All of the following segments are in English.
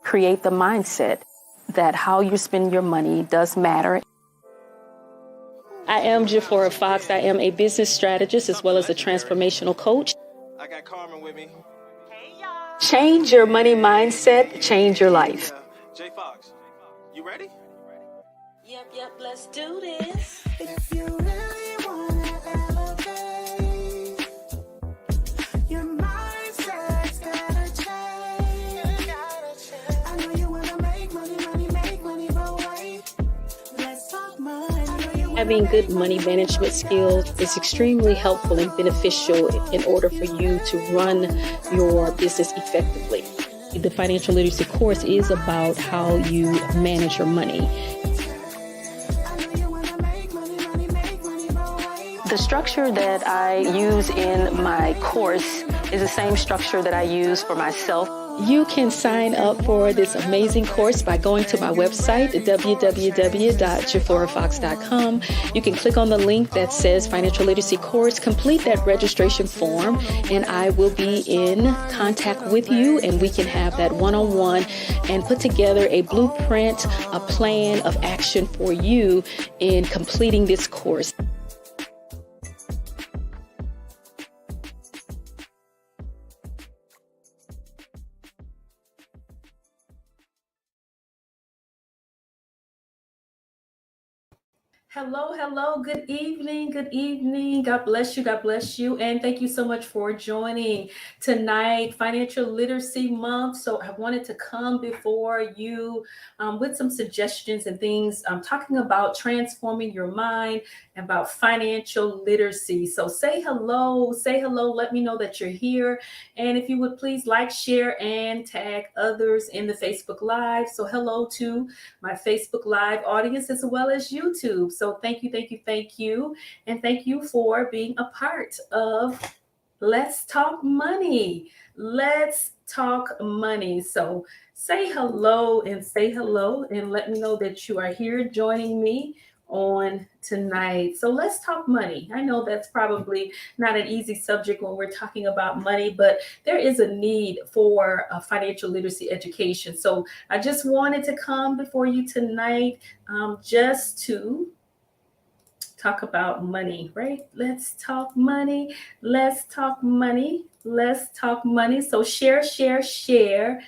create the mindset that how you spend your money does matter. I am Jafora Fox. I am a business strategist as well as a transformational coach. I got Carmen with me. Hey, y'all. Change your money mindset, change your life. J Fox, you ready? Yep, let's do this. If you really wanna elevate, your mindset's gotta change. I know you wanna make money, but wait. Let's talk money. Having good money management skills is extremely helpful and beneficial in order for you to run your business effectively. The financial literacy course is about how you manage your money. The structure that I use in my course is the same structure that I use for myself. You can sign up for this amazing course by going to my website, www.jaforafox.com. You can click on the link that says Financial Literacy Course, complete that registration form, and I will be in contact with you, and we can have that one-on-one and put together a blueprint, a plan of action for you in completing this course. Hello. Good evening. God bless you. And thank you so much for joining tonight, Financial Literacy Month. So I wanted to come before you with some suggestions and things. I'm talking about transforming your mind, about financial literacy. So say hello. Let me know that you're here. And if you would please like, share, and tag others in the Facebook Live. So hello to my Facebook Live audience as well as YouTube. So thank you. And thank you for being a part of Let's Talk Money. So say hello and let me know that you are here joining me on tonight. So let's talk money. I know that's probably not an easy subject when we're talking about money, but there is a need for a financial literacy education. So I just wanted to come before you tonight just to talk about money, right? Let's talk money. So share,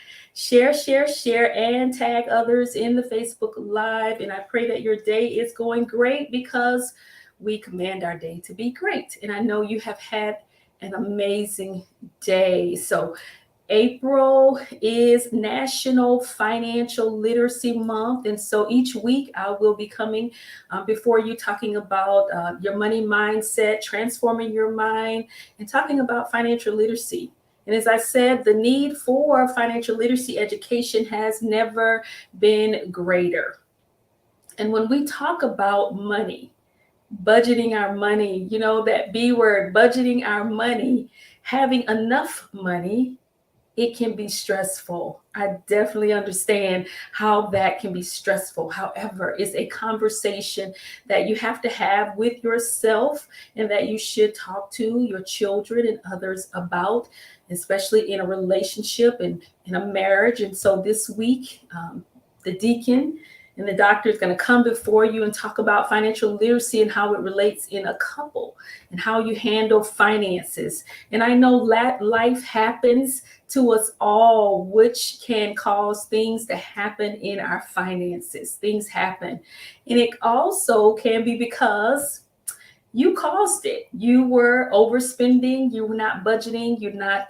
and tag others in the Facebook Live. And I pray that your day is going great, because we command our day to be great. And I know you have had an amazing day. So April is National Financial Literacy Month. And so each week I will be coming before you talking about your money mindset, transforming your mind, and talking about financial literacy. And as I said, the need for financial literacy education has never been greater. And when we talk about money, budgeting our money, you know, that B word, budgeting our money, having enough money, it can be stressful. I definitely understand how that can be stressful. However, it's a conversation that you have to have with yourself, and that you should talk to your children and others about, especially in a relationship and in a marriage. And so this week, the deacon and the doctor is going to come before you and talk about financial literacy and how it relates in a couple and how you handle finances. And I know life happens to us all, which can cause things to happen in our finances. Things happen. And it also can be because you caused it. You were overspending. You were not budgeting. You're not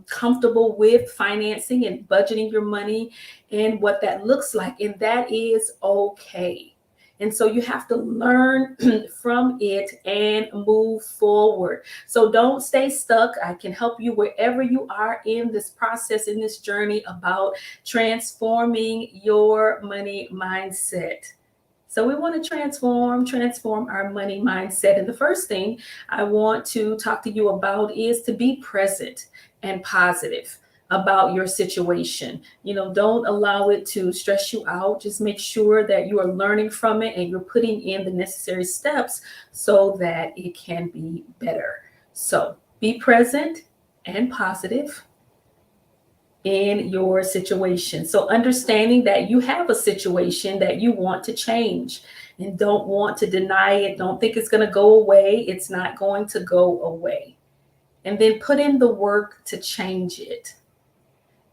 comfortable with financing and budgeting your money and what that looks like. And that is okay. And so you have to learn from it and move forward. So don't stay stuck. I can help you wherever you are in this process, in this journey about transforming your money mindset. So we want to transform our money mindset. And the first thing I want to talk to you about is to be present and positive about your situation. You know, don't allow it to stress you out. Just make sure that you are learning from it and you're putting in the necessary steps so that it can be better. So be present and positive. in your situation. So understanding that you have a situation that you want to change and don't want to deny it, don't think it's going to go away. It's not going to go away. And then put in the work to change it.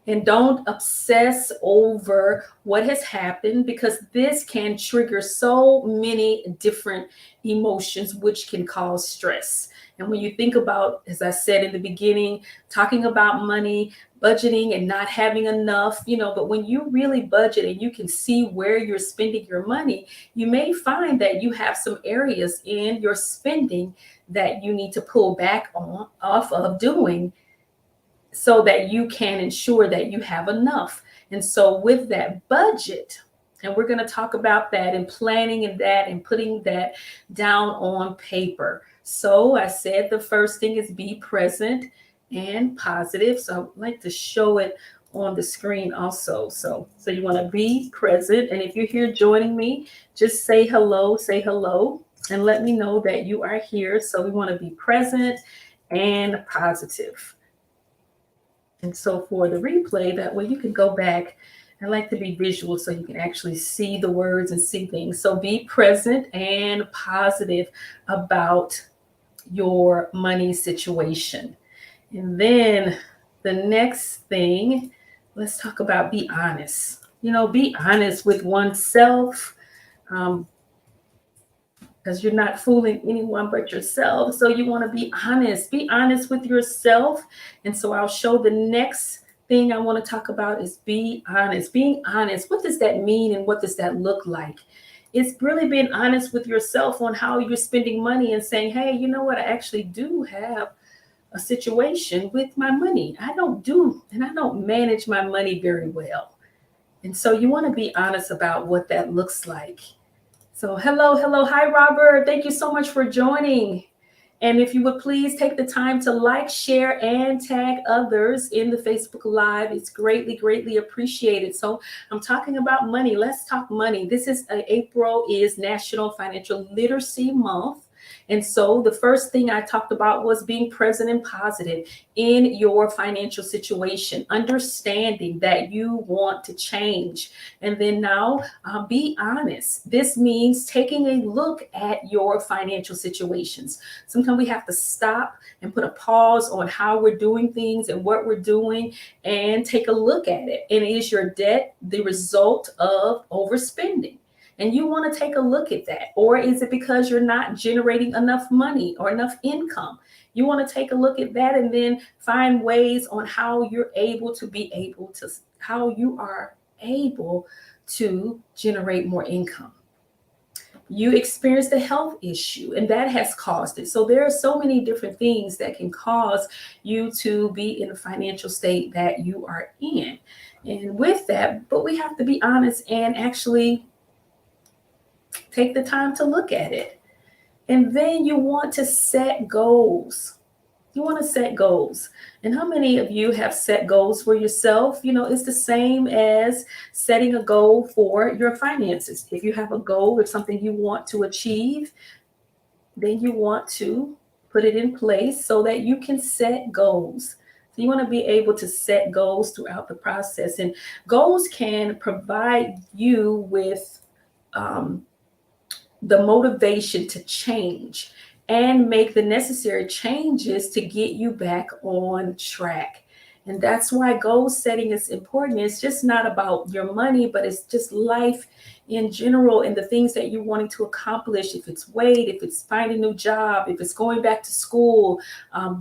And don't obsess over what has happened, because this can trigger so many different emotions, which can cause stress. And when you think about, as I said in the beginning, talking about money, budgeting and not having enough, but when you really budget and you can see where you're spending your money, you may find that you have some areas in your spending that you need to pull back on off of doing, so that you can ensure that you have enough. And so with that budget, and we're going to talk about that and planning and that and putting that down on paper. So I said the first thing is be present and positive. So I'd like to show it on the screen also. So you want to be present. And if you're here joining me, just say hello, and let me know that you are here. So we want to be present and positive. And so for the replay, that way you can go back. I like to be visual so you can actually see the words and see things. So be present and positive about your money situation. And then the next thing, let's talk about be honest. Be honest with oneself. Because you're not fooling anyone but yourself. So you want to be honest. Be honest with yourself. And so I'll show the next thing I want to talk about is be honest. Being honest. What does that mean and what does that look like? It's really being honest with yourself on how you're spending money and saying, hey, you know what? I actually do have a situation with my money. I don't manage my money very well. And so you want to be honest about what that looks like. So hello. Hi, Robert. Thank you so much for joining. And if you would please take the time to like, share, and tag others in the Facebook Live. It's greatly appreciated. So I'm talking about money. Let's talk money. This is April is National Financial Literacy Month. And so the first thing I talked about was being present and positive in your financial situation, understanding that you want to change. And then now be honest. This means taking a look at your financial situations. Sometimes we have to stop and put a pause on how we're doing things and what we're doing and take a look at it. And is your debt the result of overspending? And you want to take a look at that. Or is it because you're not generating enough money or enough income? You want to take a look at that and then find ways on how you are able to generate more income. You experienced a health issue and that has caused it. So there are so many different things that can cause you to be in a financial state that you are in. And with that, but we have to be honest and actually take the time to look at it. And then you want to set goals. And how many of you have set goals for yourself? It's the same as setting a goal for your finances. If you have a goal, if something you want to achieve, then you want to put it in place so that you can set goals. So you want to be able to set goals throughout the process. And goals can provide you with the motivation to change and make the necessary changes to get you back on track. And that's why goal setting is important. It's just not about your money, but it's just life in general and the things that you're wanting to accomplish. If it's weight, if it's finding a new job, if it's going back to school,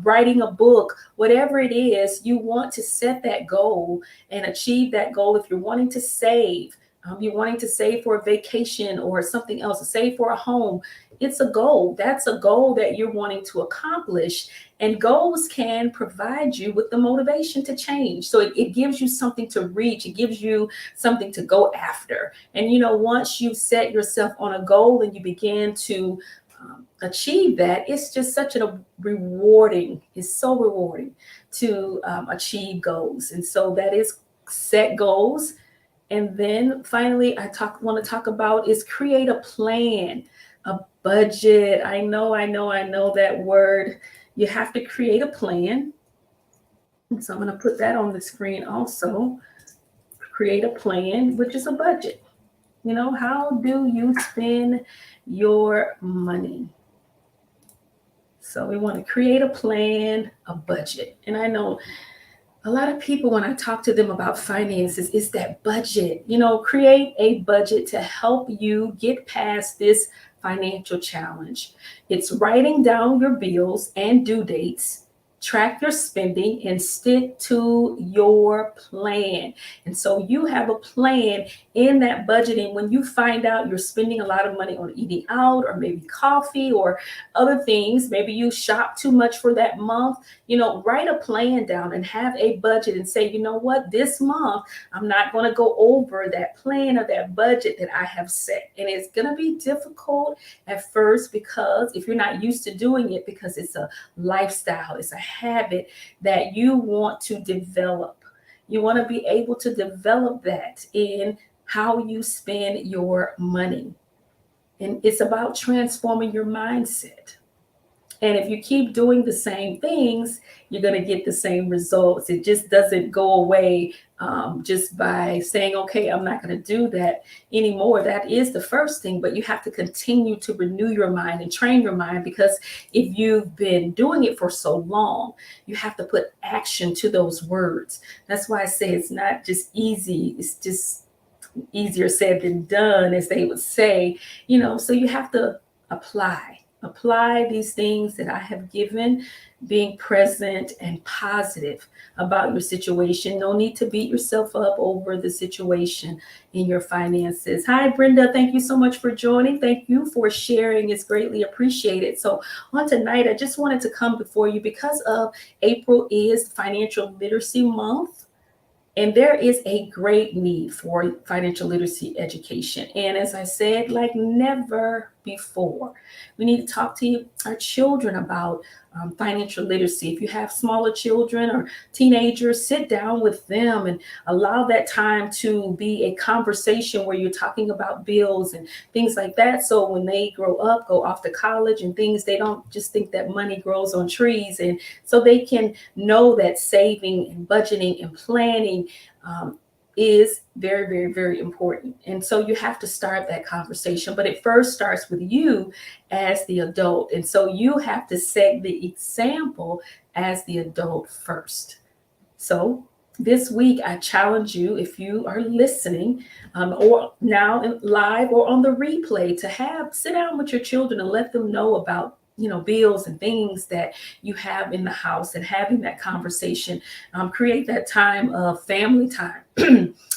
writing a book, whatever it is, you want to set that goal and achieve that goal. If you're wanting to save, you're wanting to save for a vacation or something else, save for a home. It's a goal. That's a goal that you're wanting to accomplish. And goals can provide you with the motivation to change. So it gives you something to reach. It gives you something to go after. And, once you set yourself on a goal and you begin to achieve that, it's just such it's so rewarding to achieve goals. And so that is set goals. And then finally, want to talk about is create a plan, a budget. I know that word. You have to create a plan. So I'm going to put that on the screen also. Create a plan, which is a budget. How do you spend your money? So we want to create a plan, a budget. And I know a lot of people, when I talk to them about finances, is that budget. Create a budget to help you get past this financial challenge. It's writing down your bills and due dates, track your spending, and stick to your plan. And so you have a plan in that budgeting. When you find out you're spending a lot of money on eating out, or maybe coffee or other things, maybe you shop too much for that month, write a plan down and have a budget and say, you know what, this month I'm not going to go over that plan or that budget that I have set. And it's going to be difficult at first, because if you're not used to doing it, because it's a lifestyle, it's a habit that you want to develop. You want to be able to develop that in how you spend your money. And it's about transforming your mindset. And if you keep doing the same things, you're going to get the same results. It just doesn't go away just by saying, okay, I'm not going to do that anymore. That is the first thing, but you have to continue to renew your mind and train your mind, because if you've been doing it for so long, you have to put action to those words. That's why I say it's not just easy. It's just easier said than done, as they would say, so you have to apply these things that I have given, being present and positive about your situation. No need to beat yourself up over the situation in your finances. Hi, Brenda. Thank you so much for joining. Thank you for sharing. It's greatly appreciated. So on tonight, I just wanted to come before you because of April is Financial Literacy Month. And there is a great need for financial literacy education. And as I said, like never before, we need to talk to our children about financial literacy. If you have smaller children or teenagers, sit down with them and allow that time to be a conversation where you're talking about bills and things like that. So when they grow up, go off to college and things, they don't just think that money grows on trees. And so they can know that saving and budgeting and planning is very, very, very important. And so you have to start that conversation, but it first starts with you as the adult. And so you have to set the example as the adult first. So this week, I challenge you, if you are listening or now live or on the replay, to sit down with your children and let them know about bills and things that you have in the house, and having that conversation. Create that time of family time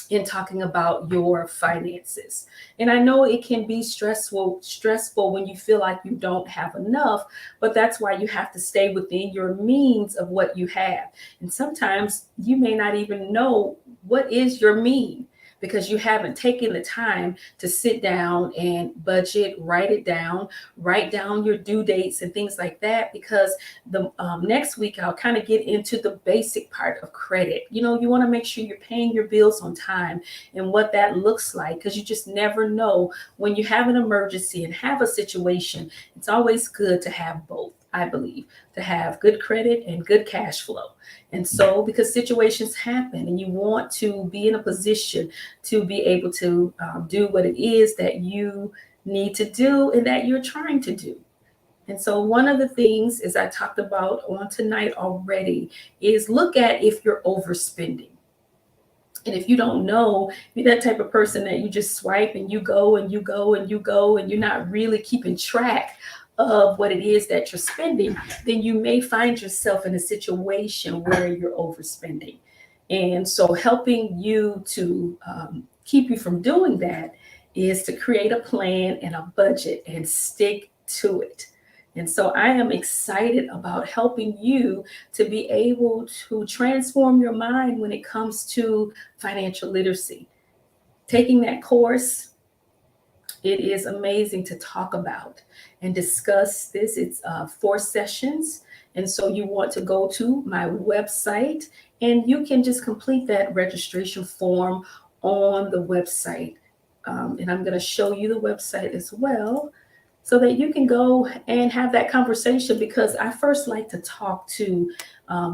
in talking about your finances. And I know it can be stressful when you feel like you don't have enough, but that's why you have to stay within your means of what you have. And sometimes you may not even know what is your mean, because you haven't taken the time to sit down and budget, write down your due dates and things like that. Because the next week, I'll kind of get into the basic part of credit. You want to make sure you're paying your bills on time and what that looks like, because you just never know when you have an emergency and have a situation. It's always good to have both, I believe, to have good credit and good cash flow. And so, because situations happen and you want to be in a position to be able to do what it is that you need to do and that you're trying to do. And so one of the things, as I talked about on tonight already, is look at if you're overspending. And if you don't know, you're that type of person that you just swipe and you go and you go and you go, and you're not really keeping track of what it is that you're spending, then you may find yourself in a situation where you're overspending. And so helping you to keep you from doing that is to create a plan and a budget and stick to it. And so I am excited about helping you to be able to transform your mind when it comes to financial literacy. Taking that course, it is amazing to talk about and discuss this. It's 4 sessions. And so you want to go to my website and you can just complete that registration form on the website. And I'm going to show you the website as well, so that you can go and have that conversation, because I first like to talk to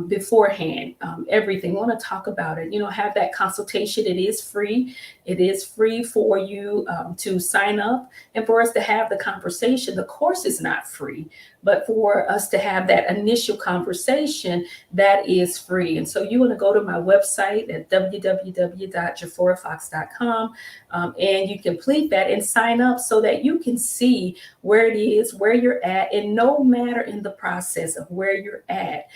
beforehand. Everything. Want to talk about it. Have that consultation. It is free. It is free for you to sign up and for us to have the conversation. The course is not free, but for us to have that initial conversation, that is free. And so you want to go to my website at www.jaforafox.com, and you complete that and sign up so that you can see where it is, where you're at, and no matter in the process of where you're at,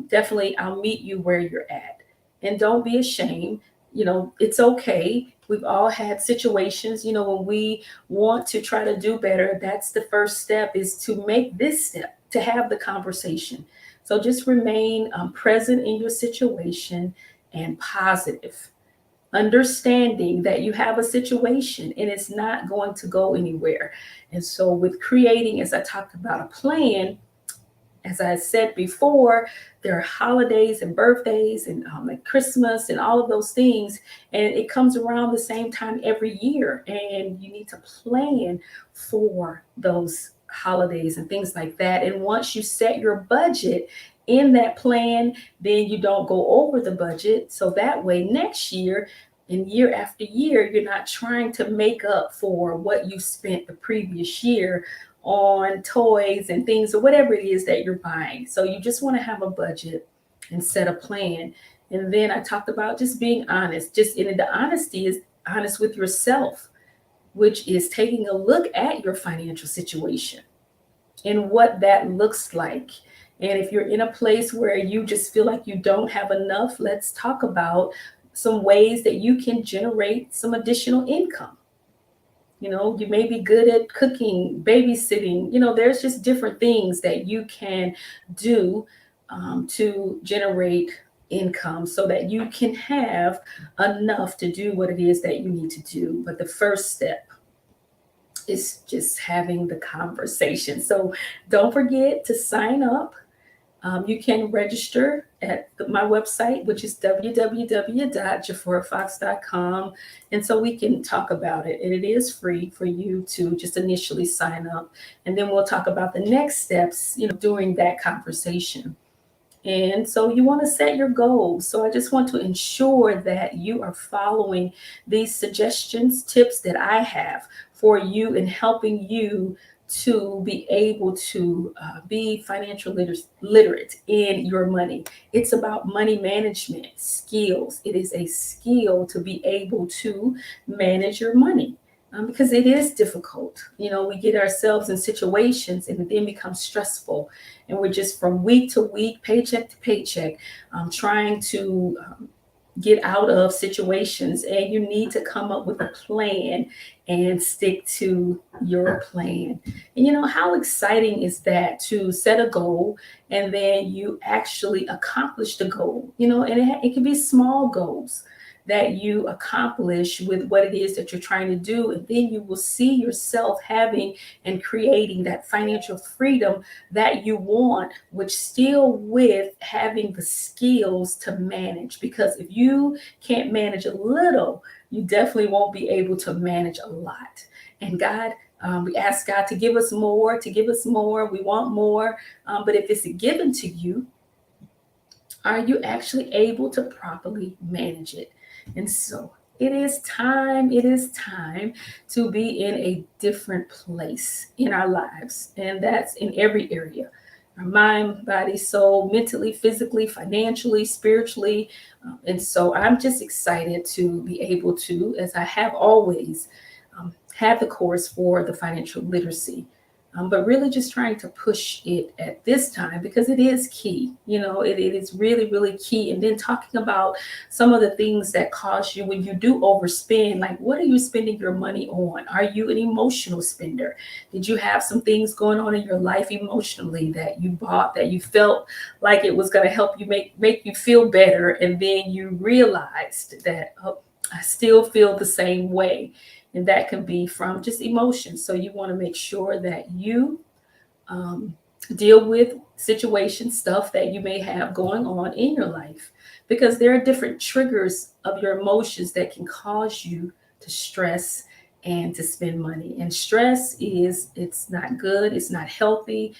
definitely I'll meet you where you're at. And don't be ashamed. It's okay. We've all had situations, when we want to try to do better. That's the first step, is to make this step, to have the conversation. So just remain present in your situation and positive, understanding that you have a situation and it's not going to go anywhere. And so, with creating, as I talked about, a plan, as I said before, there are holidays and birthdays and like Christmas and all of those things. And it comes around the same time every year. And you need to plan for those holidays and things like that. And once you set your budget in that plan, then you don't go over the budget. So that way, next year, and year after year, you're not trying to make up for what you spent the previous year on toys and things or whatever it is that you're buying. So you just want to have a budget and set a plan. And then I talked about just being honest. Just in the honesty is honest with yourself, which is taking a look at your financial situation and what that looks like. And if you're in a place where you just feel like you don't have enough, let's talk about some ways that you can generate some additional income. You may be good at cooking, babysitting. There's just different things that you can do to generate income so that you can have enough to do what it is that you need to do. But the first step is just having the conversation. So don't forget to sign up. You can register at my website, which is www.jaforafox.com. And so we can talk about it. And it is free for you to just initially sign up. And then we'll talk about the next steps, during that conversation. And so you want to set your goals. So I just want to ensure that you are following these suggestions, tips that I have for you in helping you to be able to be financial literate in your money. It's about money management skills. It is a skill to be able to manage your money. Because it is difficult. We get ourselves in situations and it then becomes stressful. And we're just from week to week, paycheck to paycheck, trying to get out of situations. And you need to come up with a plan and stick to your plan. And how exciting is that, to set a goal and then you actually accomplish the goal, and it can be small goals that you accomplish with what it is that you're trying to do. And then you will see yourself having and creating that financial freedom that you want, which still with having the skills to manage. Because if you can't manage a little, you definitely won't be able to manage a lot. And God, we ask God to give us more, to give us more. We want more. But if it's given to you, are you actually able to properly manage it? And so it is time to be in a different place in our lives. And that's in every area: our mind, body, soul, mentally, physically, financially, spiritually. And so I'm just excited to be able to, as I have always, have the course for the financial literacy. But really just trying to push it at this time because it is key. It is really, really key. And then talking about some of the things that cause you when you do overspend, like what are you spending your money on? Are you an emotional spender? Did you have some things going on in your life emotionally that you bought that you felt like it was going to help you make you feel better? And then you realized that, oh, I still feel the same way. And that can be from just emotions. So you want to make sure that you deal with situations, stuff that you may have going on in your life, because there are different triggers of your emotions that can cause you to stress and to spend money. And stress it's not good. It's not healthy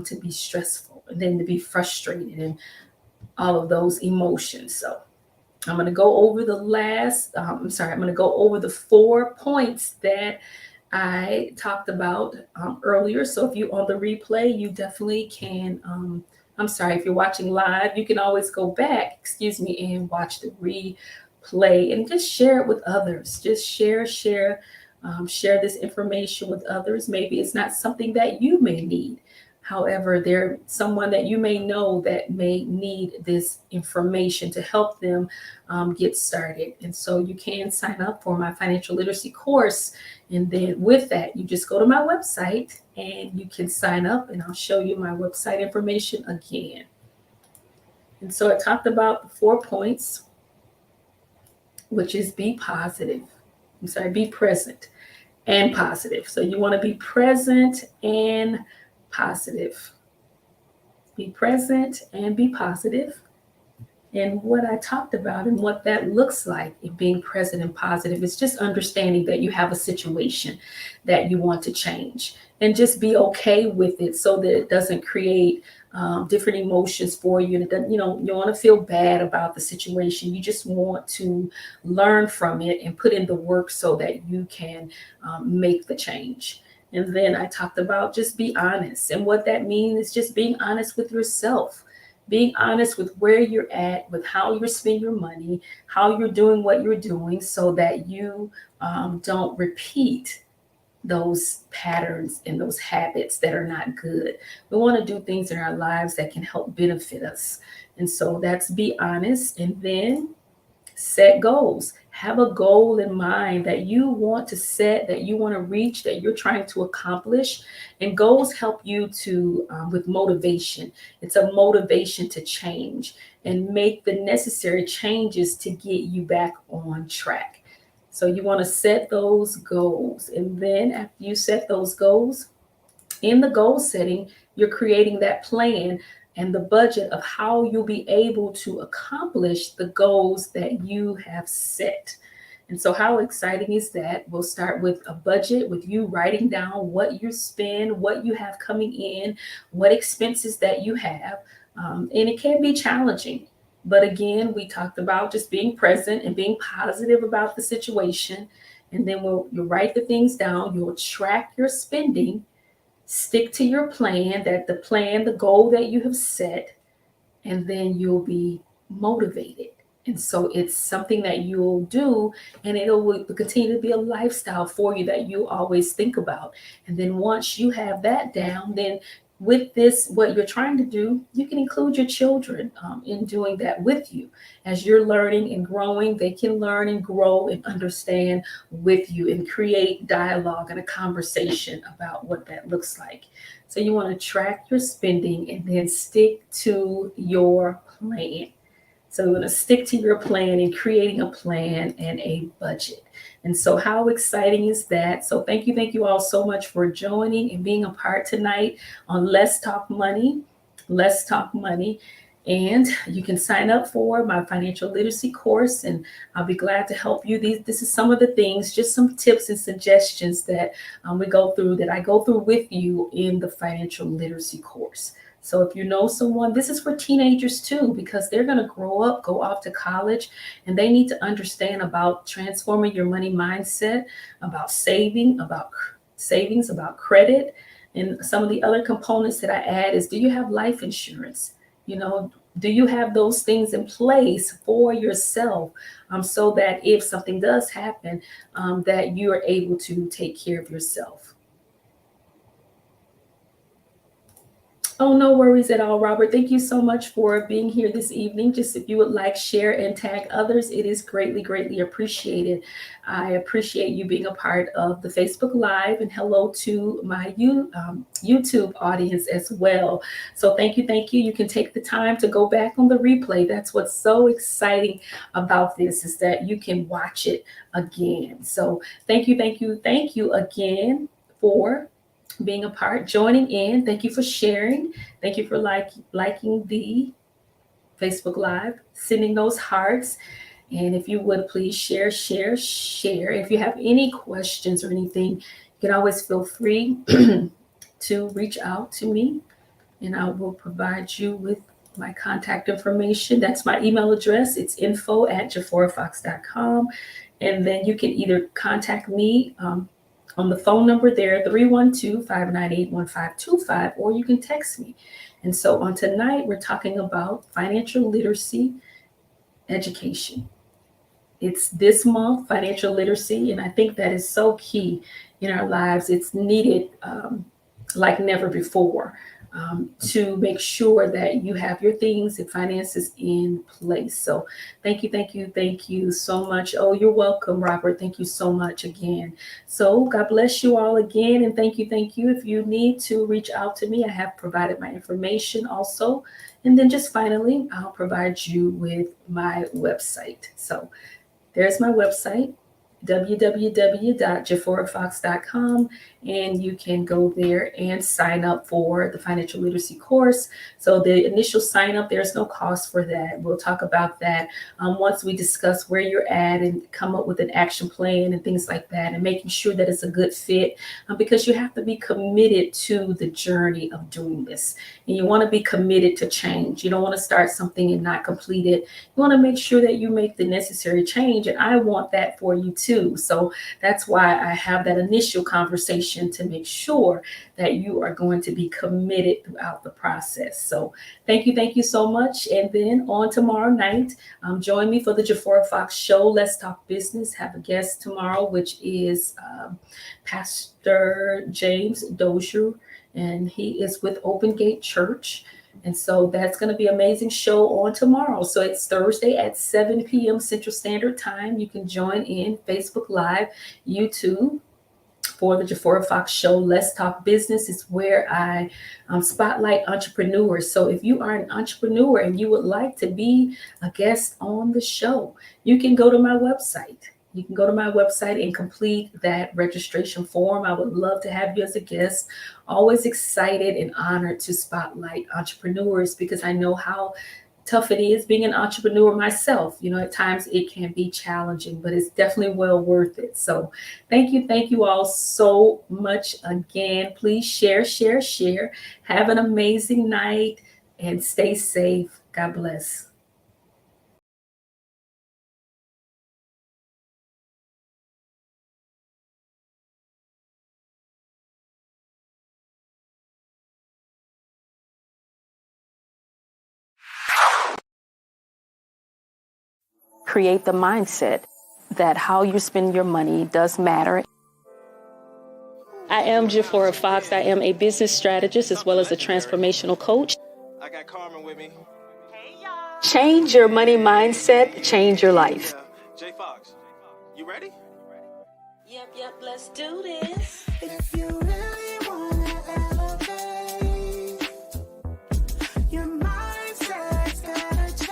to be stressful and then to be frustrated. And all of those emotions. So I'm going to go over I'm going to go over the 4 points that I talked about earlier. So if you on the replay, you definitely can. If you're watching live, you can always go back, and watch the replay and just share it with others. Just share this information with others. Maybe it's not something that you may need. However, there's someone that you may know that may need this information to help them get started. And so you can sign up for my financial literacy course. And then with that, you just go to my website and you can sign up, and I'll show you my website information again. And so I talked about the 4 points, which is be present and positive. So you want to be present and positive. Be present and be positive. And what I talked about and what that looks like in being present and positive is just understanding that you have a situation that you want to change, and just be okay with it so that it doesn't create different emotions for you. And it doesn't, you want to feel bad about the situation. You just want to learn from it and put in the work so that you can make the change. And then I talked about just be honest. And what that means is just being honest with yourself, being honest with where you're at, with how you're spending your money, how you're doing what you're doing, so that you don't repeat those patterns and those habits that are not good. We want to do things in our lives that can help benefit us. And so that's be honest. And then set goals. Have a goal in mind that you want to set, that you want to reach, that you're trying to accomplish. And goals help you to, with motivation. It's a motivation to change and make the necessary changes to get you back on track. So you want to set those goals. And then after you set those goals, in the goal setting, you're creating that plan and the budget of how you'll be able to accomplish the goals that you have set. And so how exciting is that? We'll start with a budget, with you writing down what you spend, what you have coming in, what expenses that you have. And it can be challenging. But again, we talked about just being present and being positive about the situation. And then you'll write the things down. You'll track your spending, stick to your plan, the goal that you have set, and then you'll be motivated. And so it's something that you'll do, and will continue to be a lifestyle for you that you always think about. And then once you have that down, then with this, what you're trying to do, you can include your children in doing that with you. As you're learning and growing, they can learn and grow and understand with you and create dialogue and a conversation about what that looks like. So you want to track your spending and then stick to your plan. So you're going to stick to your plan and creating a plan and a budget. And so how exciting is that? So thank you all so much for joining and being a part tonight on Let's Talk Money. Let's Talk Money. And you can sign up for my financial literacy course, and I'll be glad to help you. This is some of the things, just some tips and suggestions that I go through with you in the financial literacy course. So if you know someone, this is for teenagers too, because they're going to grow up, go off to college, and they need to understand about transforming your money mindset, about savings, about credit. And some of the other components that I add is, do you have life insurance? Do you have those things in place for yourself so that if something does happen, that you are able to take care of yourself? Oh, no worries at all, Robert. Thank you so much for being here this evening. Just if you would like, share and tag others, it is greatly, greatly appreciated. I appreciate you being a part of the Facebook Live, and hello to my YouTube audience as well. So thank you. You can take the time to go back on the replay. That's what's so exciting about this, is that you can watch it again. So thank you again for being a part, joining in. Thank you for sharing. Thank you for liking the Facebook Live, sending those hearts. And if you would please share. If you have any questions or anything, you can always feel free to reach out to me, and I will provide you with my contact information. That's my email address. It's info@jafforafox.com. And then you can either contact me on the phone number there, 312-598-1525, or you can text me. And so on tonight, we're talking about financial literacy education. It's this month, financial literacy, and I think that is so key in our lives. It's needed like never before to make sure that you have your things and finances in place. So thank you so much. Oh, you're welcome, Robert. Thank you so much again. So God bless you all again, and thank you. If you need to reach out to me, I have provided my information also. And then just finally, I'll provide you with my website. So there's my website, www.jafforafox.com, and you can go there and sign up for the financial literacy course. So the initial sign up, there's no cost for that. We'll talk about that once we discuss where you're at and come up with an action plan and things like that, and making sure that it's a good fit, because you have to be committed to the journey of doing this, and you want to be committed to change. You don't want to start something and not complete it. You want to make sure that you make the necessary change, and I want that for you too. So that's why I have that initial conversation to make sure that you are going to be committed throughout the process. So thank you so much. And then on tomorrow night, join me for the Jafora Fox Show. Let's Talk Business. Have a guest tomorrow, which is Pastor James Dozier, and he is with Open Gate Church. And so that's going to be an amazing show on tomorrow. So it's Thursday at 7 p.m. Central Standard Time. You can join in Facebook Live, YouTube for the Jafora Fox Show. Let's Talk Business is where I spotlight entrepreneurs. So if you are an entrepreneur and you would like to be a guest on the show, you can go to my website. You can go to my website and complete that registration form. I would love to have you as a guest. Always excited and honored to spotlight entrepreneurs, because I know how tough it is being an entrepreneur myself. You know, at times it can be challenging, but it's definitely well worth it. So thank you all so much again. Please share. Have an amazing night and stay safe. God bless. Create the mindset that how you spend your money does matter. I am Jafora Fox. I am a business strategist as well as a transformational coach. I got Carmen with me. Change your money mindset, change your life. J Fox, you ready? Yep, let's do this. If you really wanna elevate, your mindset's gotta change.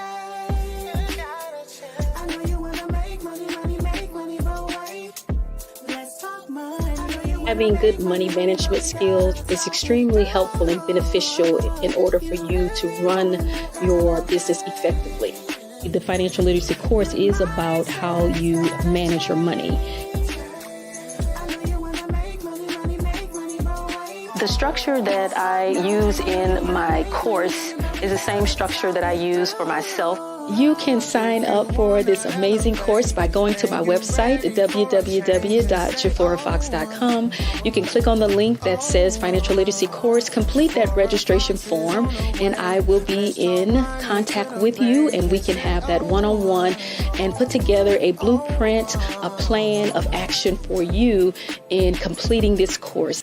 I know you wanna make money, but wait. Let's talk money. Having good money management skills is extremely helpful and beneficial in order for you to run your business effectively. The financial literacy course is about how you manage your money. The structure that I use in my course is the same structure that I use for myself. You can sign up for this amazing course by going to my website, www.jafforafox.com. You can click on the link that says Financial Literacy Course, complete that registration form, and I will be in contact with you, and we can have that one-on-one and put together a blueprint, a plan of action for you in completing this course.